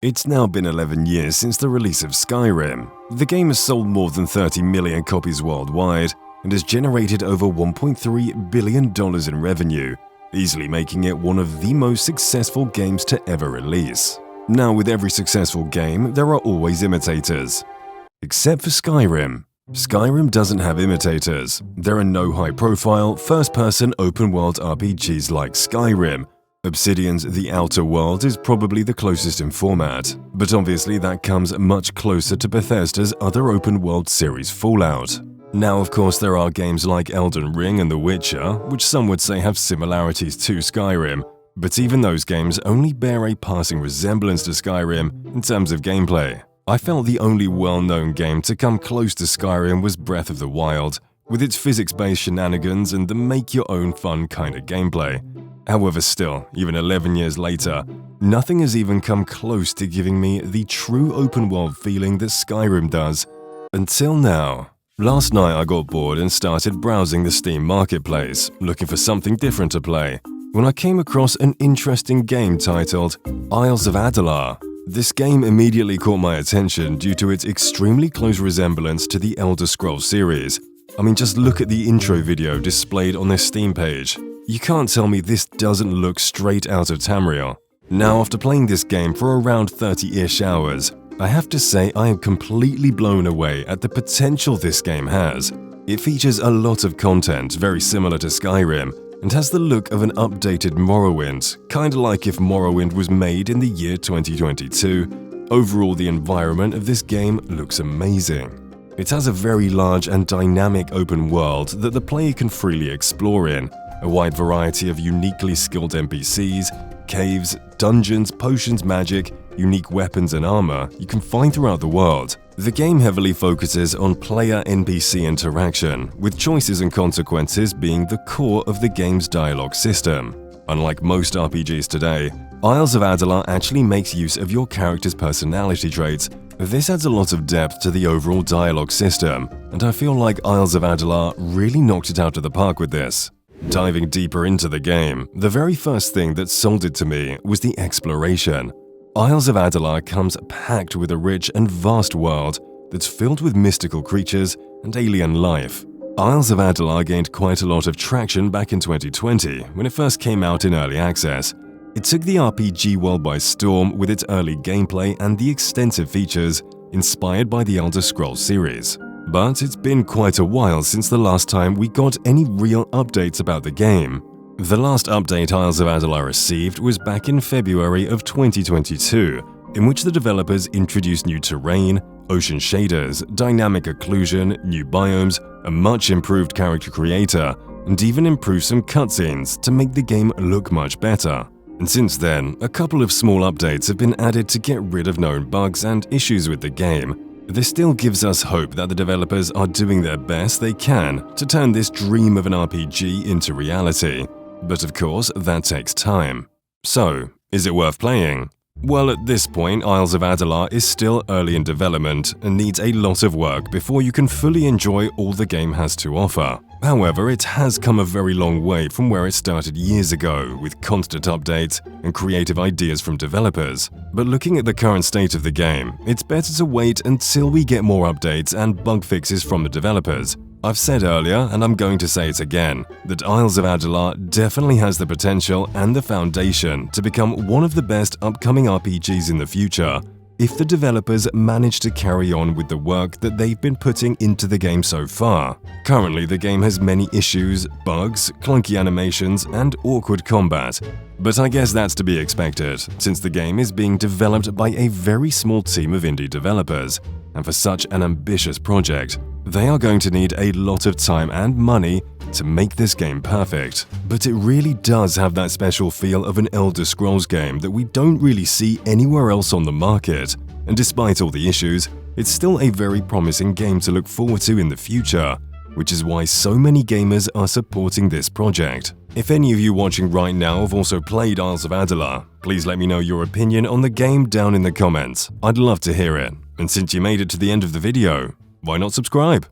It's now been 11 years since the release of Skyrim. The game has sold more than 30 million copies worldwide and has generated over $1.3 billion in revenue, easily making it one of the most successful games to ever release. Now, with every successful game, there are always imitators. Except for Skyrim. Skyrim doesn't have imitators. There are no high-profile, first-person open-world RPGs like Skyrim. Obsidian's The Outer Worlds is probably the closest in format, but obviously that comes much closer to Bethesda's other open-world series Fallout. Now, of course, there are games like Elden Ring and The Witcher, which some would say have similarities to Skyrim, but even those games only bear a passing resemblance to Skyrim in terms of gameplay. I felt the only well-known game to come close to Skyrim was Breath of the Wild, with its physics-based shenanigans and the make-your-own-fun kind of gameplay. However, still, even 11 years later, nothing has even come close to giving me the true open-world feeling that Skyrim does. Until now. Last night I got bored and started browsing the Steam marketplace, looking for something different to play, when I came across an interesting game titled Isles of Adalar. This game immediately caught my attention due to its extremely close resemblance to the Elder Scrolls series. I mean, just look at the intro video displayed on their Steam page. You can't tell me this doesn't look straight out of Tamriel. Now, after playing this game for around 30-ish hours, I have to say I am completely blown away at the potential this game has. It features a lot of content very similar to Skyrim and has the look of an updated Morrowind, kinda like if Morrowind was made in the year 2022. Overall, the environment of this game looks amazing. It has a very large and dynamic open world that the player can freely explore in, a wide variety of uniquely skilled NPCs, caves, dungeons, potions, magic, unique weapons and armor you can find throughout the world. The game heavily focuses on player-NPC interaction, with choices and consequences being the core of the game's dialogue system. Unlike most RPGs today, Isles of Adalar actually makes use of your character's personality traits. This adds a lot of depth to the overall dialogue system, and I feel like Isles of Adalar really knocked it out of the park with this. Diving deeper into the game, the very first thing that sold it to me was the exploration. Isles of Adalar comes packed with a rich and vast world that's filled with mystical creatures and alien life. Isles of Adalar gained quite a lot of traction back in 2020 when it first came out in early access. It took the RPG world by storm with its early gameplay and the extensive features inspired by the Elder Scrolls series. But it's been quite a while since the last time we got any real updates about the game. The last update Isles of Adalar received was back in February of 2022, in which the developers introduced new terrain, ocean shaders, dynamic occlusion, new biomes, a much improved character creator, and even improved some cutscenes to make the game look much better. And since then, a couple of small updates have been added to get rid of known bugs and issues with the game. This still gives us hope that the developers are doing their best they can to turn this dream of an RPG into reality. But of course, that takes time. So, is it worth playing? Well, at this point, Isles of Adalar is still early in development and needs a lot of work before you can fully enjoy all the game has to offer. However, it has come a very long way from where it started years ago, with constant updates and creative ideas from developers. But looking at the current state of the game, it's better to wait until we get more updates and bug fixes from the developers. I've said earlier, and I'm going to say it again, that Isles of Adalar definitely has the potential and the foundation to become one of the best upcoming RPGs in the future, if the developers manage to carry on with the work that they've been putting into the game so far. Currently, the game has many issues, bugs, clunky animations, and awkward combat. But I guess that's to be expected, since the game is being developed by a very small team of indie developers, and for such an ambitious project, they are going to need a lot of time and money to make this game perfect. But it really does have that special feel of an Elder Scrolls game that we don't really see anywhere else on the market. And despite all the issues, it's still a very promising game to look forward to in the future, which is why so many gamers are supporting this project. If any of you watching right now have also played Isles of Adalar, please let me know your opinion on the game down in the comments. I'd love to hear it. And since you made it to the end of the video, why not subscribe?